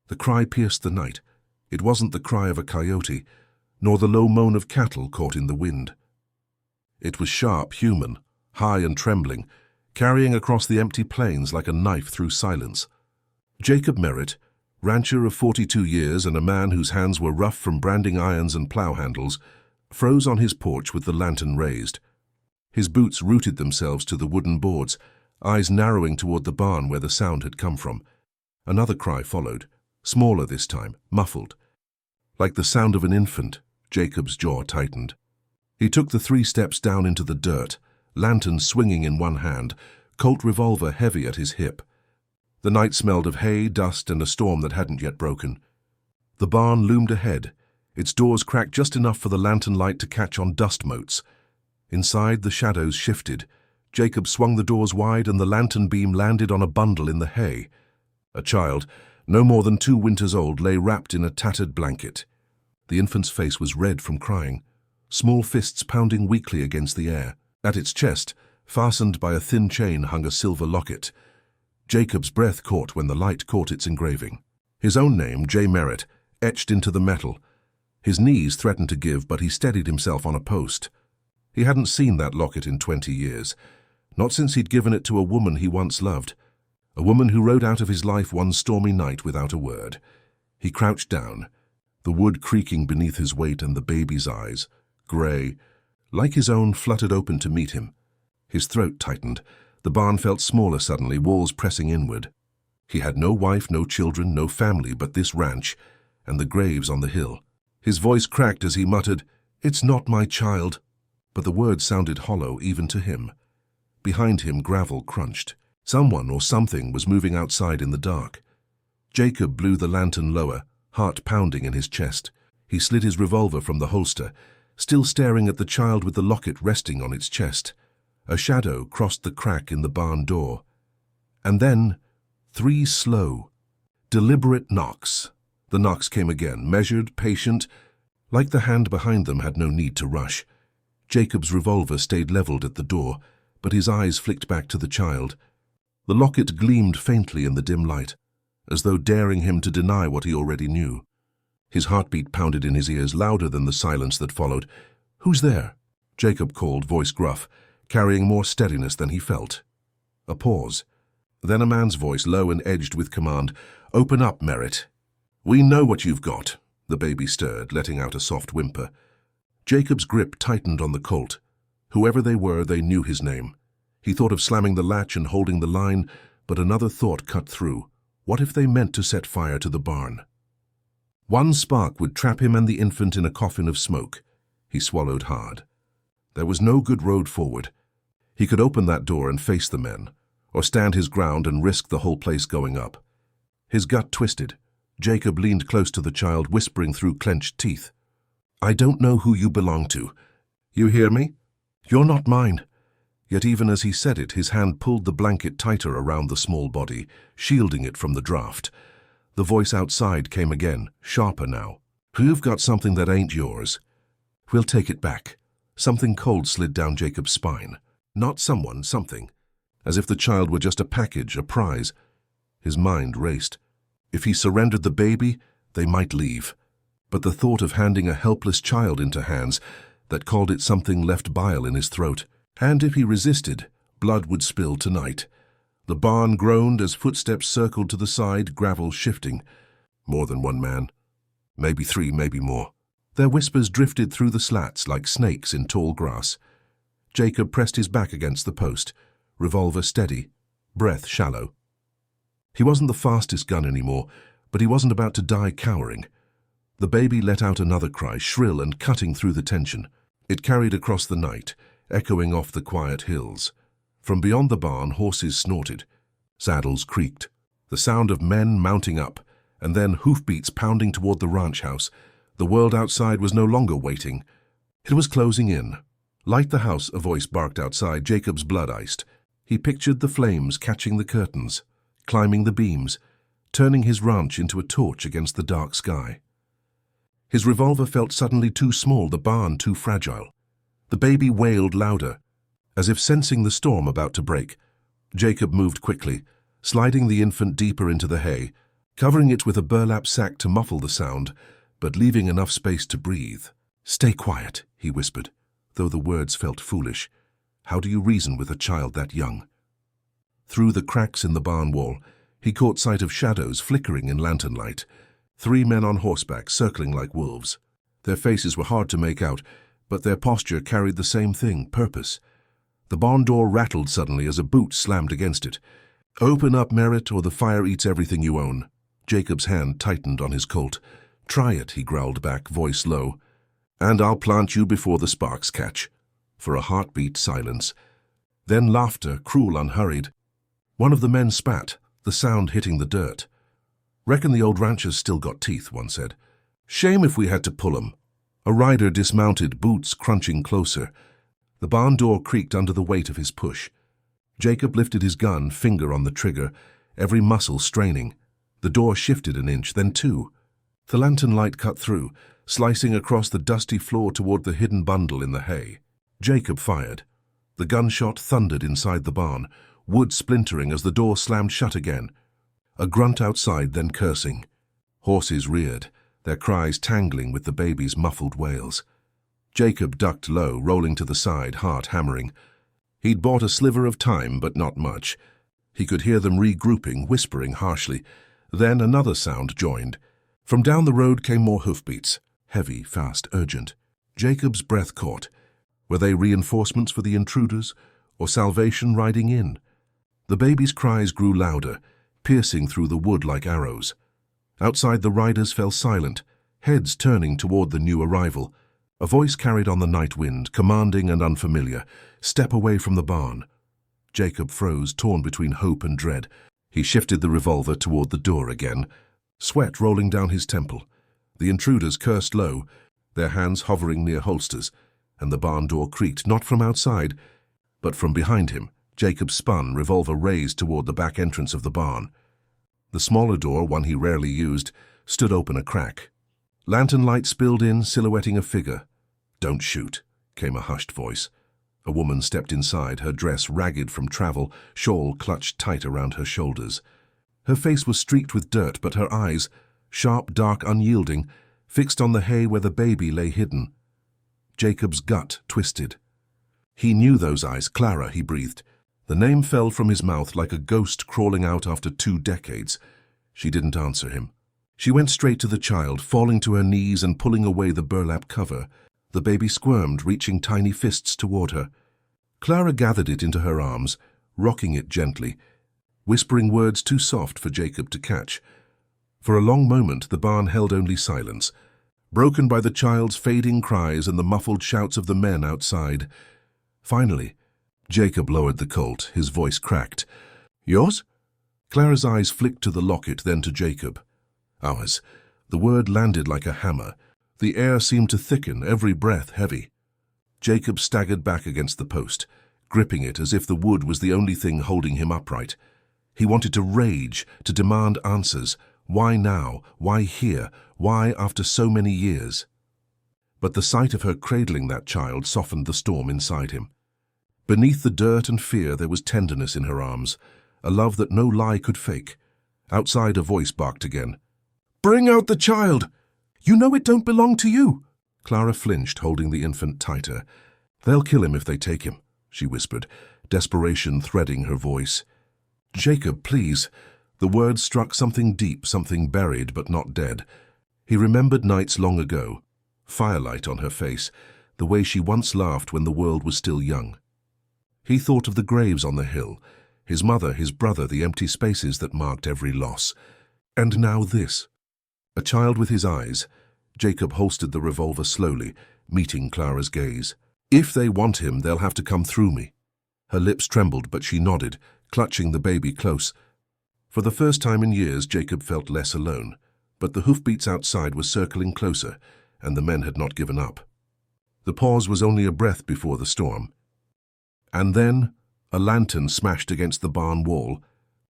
The cry pierced the night. It wasn't the cry of a coyote, nor the low moan of cattle caught in the wind. It was sharp, human, high and trembling, carrying across the empty plains like a knife through silence. Jacob Merritt, rancher of 42 years and a man whose hands were rough from branding irons and plow handles, froze on his porch with the lantern raised. His boots rooted themselves to the wooden boards, eyes narrowing toward the barn where the sound had come from. Another cry followed, smaller this time, muffled. Like the sound of an infant, Jacob's jaw tightened. He took the 3 steps down into the dirt, lantern swinging in one hand, Colt revolver heavy at his hip. The night smelled of hay, dust, and a storm that hadn't yet broken. The barn loomed ahead, its doors cracked just enough for the lantern light to catch on dust motes. Inside, the shadows shifted. Jacob swung the doors wide and the lantern beam landed on a bundle in the hay. A child, no more than 2 winters old, lay wrapped in a tattered blanket. The infant's face was red from crying, small fists pounding weakly against the air. At its chest, fastened by a thin chain, hung a silver locket. Jacob's breath caught when the light caught its engraving. His own name, J. Merritt, etched into the metal. His knees threatened to give, but he steadied himself on a post. He hadn't seen that locket in 20 years, not since he'd given it to a woman he once loved, a woman who rode out of his life one stormy night without a word. He crouched down, the wood creaking beneath his weight, and the baby's eyes, grey, like his own, fluttered open to meet him. His throat tightened. The barn felt smaller suddenly, walls pressing inward. He had no wife, no children, no family but this ranch and the graves on the hill. His voice cracked as he muttered, "It's not my child," but the words sounded hollow even to him. Behind him, gravel crunched. Someone or something was moving outside in the dark. Jacob blew the lantern lower, heart pounding in his chest. He slid his revolver from the holster, still staring at the child with the locket resting on its chest. A shadow crossed the crack in the barn door. And then, 3 slow, deliberate knocks. The knocks came again, measured, patient, like the hand behind them had no need to rush. Jacob's revolver stayed leveled at the door, but his eyes flicked back to the child. The locket gleamed faintly in the dim light, as though daring him to deny what he already knew. His heartbeat pounded in his ears, louder than the silence that followed. "Who's there?" Jacob called, voice gruff, carrying more steadiness than he felt. A pause. Then a man's voice, low and edged with command. "Open up, Merritt." "We know what you've got." The baby stirred, letting out a soft whimper. Jacob's grip tightened on the Colt. Whoever they were, they knew his name. He thought of slamming the latch and holding the line, but another thought cut through. What if they meant to set fire to the barn? One spark would trap him and the infant in a coffin of smoke. He swallowed hard. There was no good road forward. He could open that door and face the men, or stand his ground and risk the whole place going up. His gut twisted. Jacob leaned close to the child, whispering through clenched teeth. "I don't know who you belong to. You hear me? You're not mine." Yet even as he said it, his hand pulled the blanket tighter around the small body, shielding it from the draft. The voice outside came again, sharper now. "You've got something that ain't yours. We'll take it back." Something cold slid down Jacob's spine. Not someone, something. As if the child were just a package, a prize. His mind raced. If he surrendered the baby, they might leave. But the thought of handing a helpless child into hands that called it something left bile in his throat. And if he resisted, blood would spill tonight. The barn groaned as footsteps circled to the side, gravel shifting. More than one man. Maybe 3, maybe more. Their whispers drifted through the slats like snakes in tall grass. Jacob pressed his back against the post, revolver steady, breath shallow. He wasn't the fastest gun anymore, but he wasn't about to die cowering. The baby let out another cry, shrill and cutting through the tension. It carried across the night, echoing off the quiet hills. From beyond the barn, horses snorted. Saddles creaked. The sound of men mounting up, and then hoofbeats pounding toward the ranch house. The world outside was no longer waiting. It was closing in. "Light the house," a voice barked outside, Jacob's blood iced. He pictured the flames catching the curtains, climbing the beams, turning his ranch into a torch against the dark sky. His revolver felt suddenly too small, the barn too fragile. The baby wailed louder, as if sensing the storm about to break. Jacob moved quickly, sliding the infant deeper into the hay, covering it with a burlap sack to muffle the sound, but leaving enough space to breathe. "Stay quiet," he whispered, though the words felt foolish. How do you reason with a child that young? Through the cracks in the barn wall, he caught sight of shadows flickering in lantern light. 3 men on horseback circling like wolves. Their faces were hard to make out, but their posture carried the same thing, purpose. The barn door rattled suddenly as a boot slammed against it. "Open up, Merritt, or the fire eats everything you own." Jacob's hand tightened on his Colt. "Try it," he growled back, voice low. "And I'll plant you before the sparks catch." For a heartbeat, silence. Then laughter, cruel, unhurried. One of the men spat, the sound hitting the dirt. "Reckon the old rancher's still got teeth," one said. "Shame if we had to pull 'em." A rider dismounted, boots crunching closer. The barn door creaked under the weight of his push. Jacob lifted his gun, finger on the trigger, every muscle straining. The door shifted an inch, then 2. The lantern light cut through, slicing across the dusty floor toward the hidden bundle in the hay. Jacob fired. The gunshot thundered inside the barn, wood splintering as the door slammed shut again. A grunt outside, then cursing. Horses reared, their cries tangling with the baby's muffled wails. Jacob ducked low, rolling to the side, heart hammering. He'd bought a sliver of time, but not much. He could hear them regrouping, whispering harshly. Then another sound joined. From down the road came more hoofbeats, heavy, fast, urgent. Jacob's breath caught. Were they reinforcements for the intruders, or salvation riding in? The baby's cries grew louder, piercing through the wood like arrows. Outside, the riders fell silent, heads turning toward the new arrival. A voice carried on the night wind, commanding and unfamiliar. "Step away from the barn." Jacob froze, torn between hope and dread. He shifted the revolver toward the door again, sweat rolling down his temple. The intruders cursed low, their hands hovering near holsters, and the barn door creaked, not from outside, but from behind him. Jacob spun, revolver raised toward the back entrance of the barn. The smaller door, one he rarely used, stood open a crack. Lantern light spilled in, silhouetting a figure. "Don't shoot," came a hushed voice. A woman stepped inside, her dress ragged from travel, shawl clutched tight around her shoulders. Her face was streaked with dirt, but her eyes, sharp, dark, unyielding, fixed on the hay where the baby lay hidden. Jacob's gut twisted. He knew those eyes. "Clara," he breathed. The name fell from his mouth like a ghost crawling out after 2 decades. She didn't answer him. She went straight to the child, falling to her knees and pulling away the burlap cover. The baby squirmed, reaching tiny fists toward her. Clara gathered it into her arms, rocking it gently, whispering words too soft for Jacob to catch. For a long moment, the barn held only silence, broken by the child's fading cries and the muffled shouts of the men outside. Finally, Jacob lowered the Colt, his voice cracked. "Yours?" Clara's eyes flicked to the Locket, then to Jacob. "Ours." The word landed like a hammer. The air seemed to thicken, every breath heavy. Jacob staggered back against the post, gripping it as if the wood was the only thing holding him upright. He wanted to rage, to demand answers. Why now? Why here? Why after so many years? But the sight of her cradling that child softened the storm inside him. Beneath the dirt and fear there was tenderness in her arms, a love that no lie could fake. Outside a voice barked again. "Bring out the child! You know it don't belong to you!" Clara flinched, holding the infant tighter. "They'll kill him if they take him," she whispered, desperation threading her voice. "Jacob, please." The words struck something deep, something buried but not dead. He remembered nights long ago, firelight on her face, the way she once laughed when the world was still young. He thought of the graves on the hill, his mother, his brother, the empty spaces that marked every loss. And now this. A child with his eyes. Jacob holstered the revolver slowly, meeting Clara's gaze. "If they want him, they'll have to come through me." Her lips trembled, but she nodded, clutching the baby close. For the first time in years, Jacob felt less alone, but the hoofbeats outside were circling closer, and the men had not given up. The pause was only a breath before the storm. And then, a lantern smashed against the barn wall.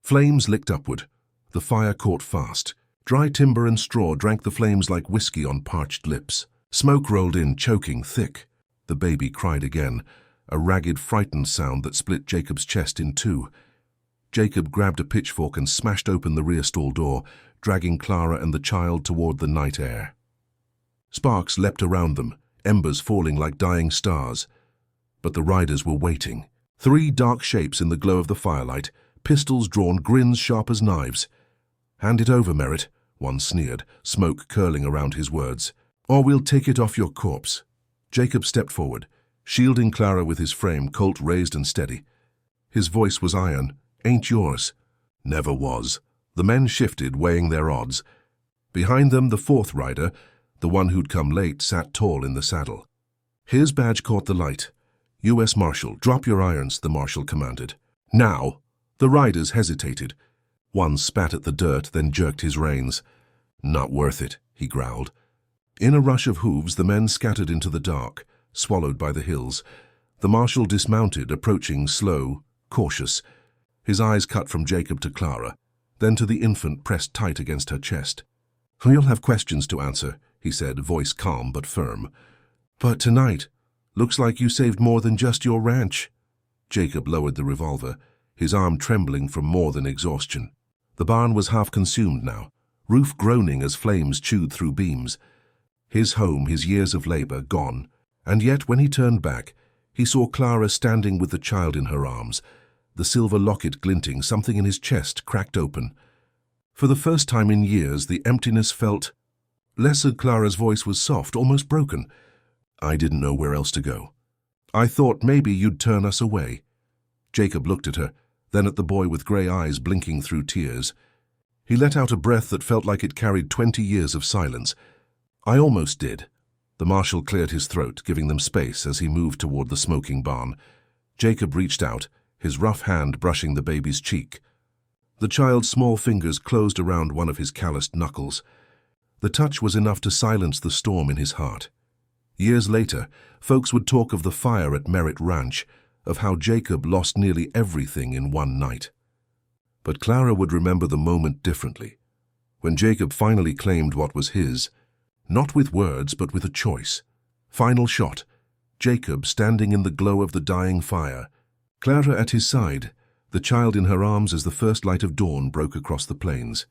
Flames licked upward. The fire caught fast. Dry timber and straw drank the flames like whiskey on parched lips. Smoke rolled in, choking, thick. The baby cried again, a ragged, frightened sound that split Jacob's chest in two. Jacob grabbed a pitchfork and smashed open the rear stall door, dragging Clara and the child toward the night air. Sparks leapt around them, embers falling like dying stars. But the riders were waiting. 3 dark shapes in the glow of the firelight, pistols drawn, grins sharp as knives. "Hand it over, Merritt," one sneered, smoke curling around his words. "Or we'll take it off your corpse." Jacob stepped forward, shielding Clara with his frame, Colt raised and steady. His voice was iron. "Ain't yours." "Never was." The men shifted, weighing their odds. Behind them, the 4th rider, the one who'd come late, sat tall in the saddle. His badge caught the light. "U.S. Marshal, drop your irons," the marshal commanded. "Now!" The riders hesitated. One spat at the dirt, then jerked his reins. "Not worth it," he growled. In a rush of hooves, the men scattered into the dark, swallowed by the hills. The marshal dismounted, approaching slow, cautious. His eyes cut from Jacob to Clara, then to the infant pressed tight against her chest. "You'll have questions to answer," he said, voice calm but firm. "But tonight, looks like you saved more than just your ranch." Jacob lowered the revolver, his arm trembling from more than exhaustion. The barn was half consumed now, roof groaning as flames chewed through beams. His home, his years of labor, gone. And yet, when he turned back, he saw Clara standing with the child in her arms, the silver locket glinting, something in his chest cracked open. For the first time in years, the emptiness felt lesser. Clara's voice was soft, almost broken. "I didn't know where else to go. I thought maybe you'd turn us away." Jacob looked at her, then at the boy with grey eyes blinking through tears. He let out a breath that felt like it carried 20 years of silence. "I almost did." The marshal cleared his throat, giving them space as he moved toward the smoking barn. Jacob reached out, his rough hand brushing the baby's cheek. The child's small fingers closed around one of his calloused knuckles. The touch was enough to silence the storm in his heart. Years later, folks would talk of the fire at Merritt Ranch, of how Jacob lost nearly everything in one night. But Clara would remember the moment differently, when Jacob finally claimed what was his, not with words but with a choice. Final shot, Jacob standing in the glow of the dying fire, Clara at his side, the child in her arms as the first light of dawn broke across the plains.